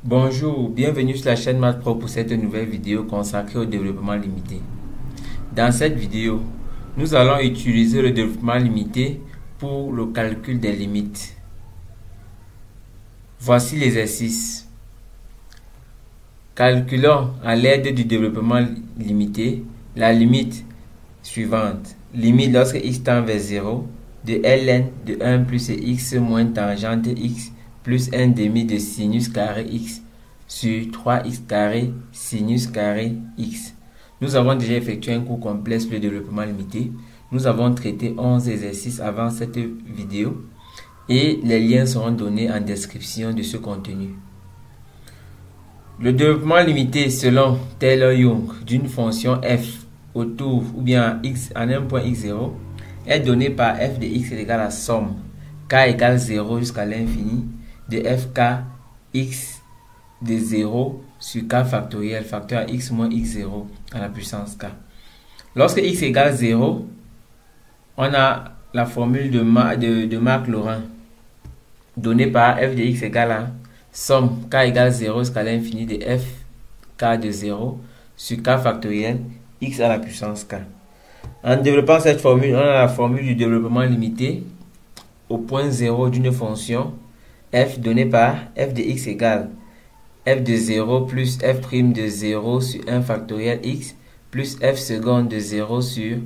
Bonjour, bienvenue sur la chaîne MathPro pour cette nouvelle vidéo consacrée au développement limité. Dans cette vidéo, nous allons utiliser le développement limité pour le calcul des limites. Voici l'exercice. Calculons à l'aide du développement limité la limite suivante. Limite lorsque x tend vers 0 de ln de 1 plus x moins tangente x plus 1 demi de sinus carré x sur 3x carré sinus carré x. Nous avons déjà effectué un cours complet sur le développement limité. Nous avons traité 11 exercices avant cette vidéo et les liens seront donnés en description de ce contenu. Le développement limité selon Taylor-Young d'une fonction f autour ou bien x en un point x0 est donné par f de x est égal à somme k égale 0 jusqu'à l'infini de fk x de 0 sur k factoriel facteur x moins x0 à la puissance k. Lorsque x égale 0, on a la formule de Maclaurin donnée par f de x égale à somme k égale 0 jusqu'à l'infini de fk de 0 sur k factoriel x à la puissance k. En développant cette formule, on a la formule du développement limité au point 0 d'une fonction f donnée par f de x égale f de 0 plus f' de 0 sur 1 factoriel x plus f seconde de 0 sur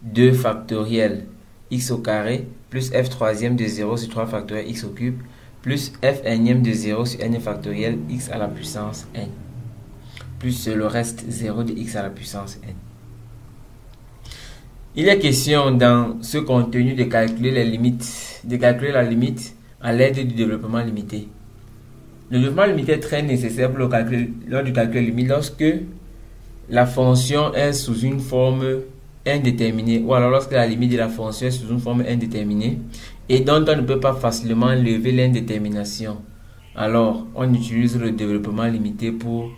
2 factoriel x au carré plus f troisième de 0 sur 3 factoriel x au cube plus f énième de 0 sur n factoriel x à la puissance n plus le reste 0 de x à la puissance n. Il est question dans ce contenu de calculer les limites, de calculer la limite à l'aide du développement limité. Le développement limité est très nécessaire pour lors du calcul limite lorsque la fonction est sous une forme indéterminée ou alors lorsque la limite de la fonction est sous une forme indéterminée et dont on ne peut pas facilement lever l'indétermination. Alors, on utilise le développement limité pour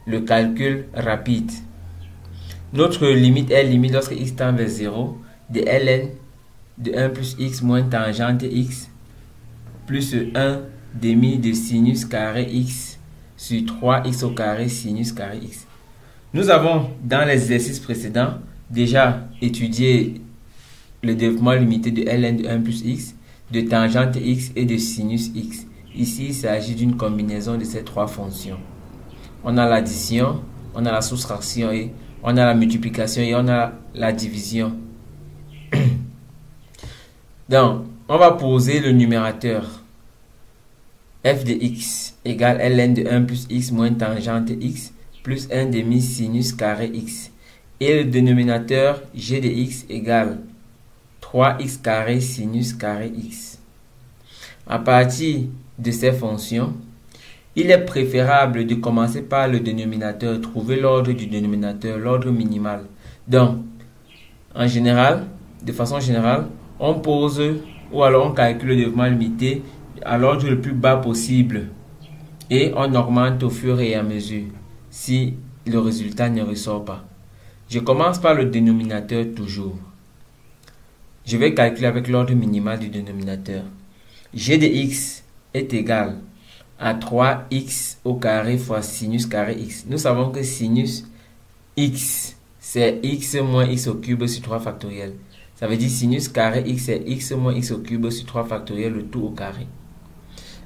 le calcul rapide. Notre limite est limite lorsque x tend vers 0 de ln de 1 plus x moins tangente x plus 1 demi de sinus carré x sur 3x au carré sinus carré x. Nous avons dans les exercices précédents déjà étudié le développement limité de ln de 1 plus x, de tangente x et de sinus x. Ici, il s'agit d'une combinaison de ces trois fonctions. On a l'addition, on a la soustraction et on a la multiplication et on a la division. Donc, on va poser le numérateur. F de x égale ln de 1 plus x moins tangente x plus 1 demi sinus carré x. Et le dénominateur g de x égale 3x carré sinus carré x. À partir de ces fonctions, il est préférable de commencer par le dénominateur, trouver l'ordre du dénominateur, l'ordre minimal. Donc, en général, de façon générale, on pose ou alors on calcule le développement limité à l'ordre le plus bas possible et on augmente au fur et à mesure si le résultat ne ressort pas. Je commence par le dénominateur toujours. Je vais calculer avec l'ordre minimal du dénominateur. G de x est égal à 3x au carré fois sinus carré x. Nous savons que sinus x, c'est x moins x au cube sur 3 factoriel. Ça veut dire sinus carré x, c'est x moins x au cube sur 3 factoriel, le tout au carré.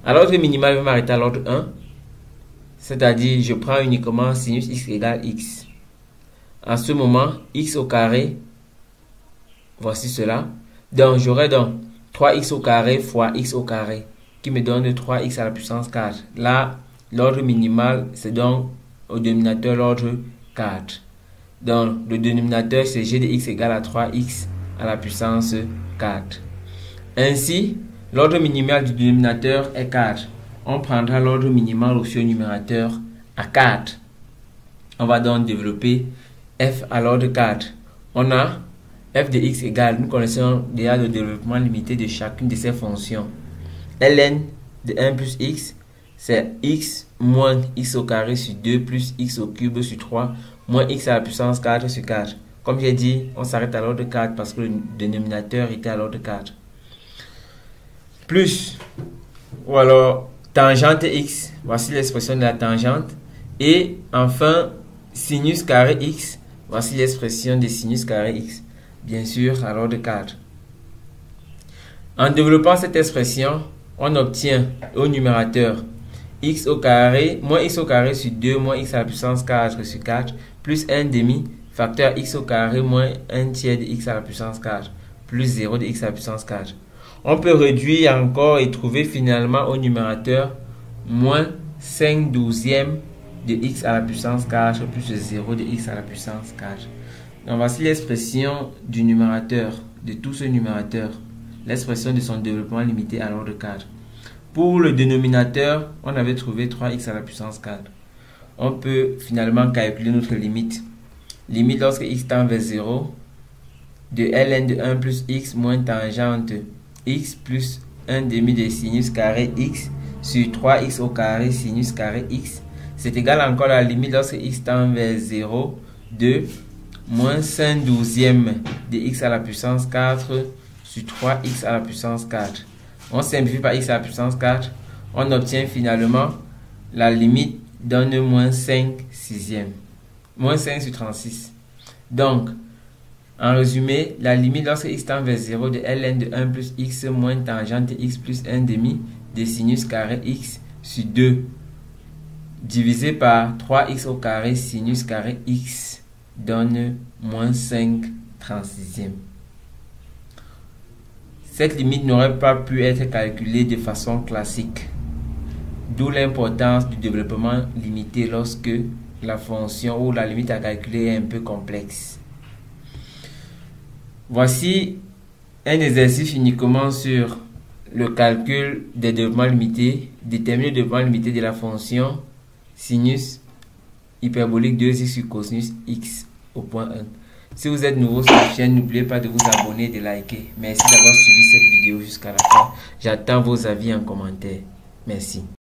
À l'ordre minimal, je vais m'arrêter à l'ordre 1. C'est-à-dire, je prends uniquement sinus x égale x. En ce moment, x au carré, voici cela. Donc, j'aurai donc 3x au carré fois x au carré, qui me donne 3x à la puissance 4. Là, l'ordre minimal, c'est donc au dénominateur l'ordre 4. Donc, le dénominateur, c'est g de x égale à 3x à la puissance 4. Ainsi, l'ordre minimal du dénominateur est 4. On prendra l'ordre minimal aussi au numérateur à 4. On va donc développer f à l'ordre 4. On a f de x égale, nous connaissons déjà le développement limité de chacune de ces fonctions. Ln de 1 plus x, c'est x moins x au carré sur 2 plus x au cube sur 3 moins x à la puissance 4 sur 4. Comme j'ai dit, on s'arrête à l'ordre 4 parce que le dénominateur était à l'ordre 4. Plus, ou alors tangente x, voici l'expression de la tangente. Et enfin, sinus carré x, voici l'expression de sinus carré x, bien sûr à l'ordre 4. En développant cette expression, on obtient au numérateur x au carré, moins x au carré sur 2, moins x à la puissance 4 sur 4, plus 1 demi, facteur x au carré, moins 1 tiers de x à la puissance 4, plus 0 de x à la puissance 4. On peut réduire encore et trouver finalement au numérateur moins 5 douzièmes de x à la puissance 4 plus 0 de x à la puissance 4. Donc voici l'expression du numérateur, de tout ce numérateur, l'expression de son développement limité à l'ordre 4. Pour le dénominateur, on avait trouvé 3x à la puissance 4. On peut finalement calculer notre limite. Limite lorsque x tend vers 0 de ln de 1 plus x moins tangente x plus 1 demi de sinus carré x sur 3x au carré sinus carré x. C'est égal encore à la limite lorsque x tend vers 0 de moins 5 douzièmes de x à la puissance 4 sur 3x à la puissance 4. On simplifie par x à la puissance 4. On obtient finalement la limite donne moins 5 sixièmes. Moins 5 sur 36. Donc, en résumé, la limite lorsque x tend vers 0 de ln de 1 plus x moins tangente x plus 1 demi de sinus carré x sur 2 divisé par 3x au carré sinus carré x donne moins 5 36e. Cette limite n'aurait pas pu être calculée de façon classique, d'où l'importance du développement limité lorsque la fonction ou la limite à calculer est un peu complexe. Voici un exercice uniquement sur le calcul des développements limités. Déterminer le développement limité de la fonction sinus hyperbolique 2x sur cosinus x au point 1. Si vous êtes nouveau sur la chaîne, n'oubliez pas de vous abonner et de liker. Merci d'avoir suivi cette vidéo jusqu'à la fin. J'attends vos avis en commentaire. Merci.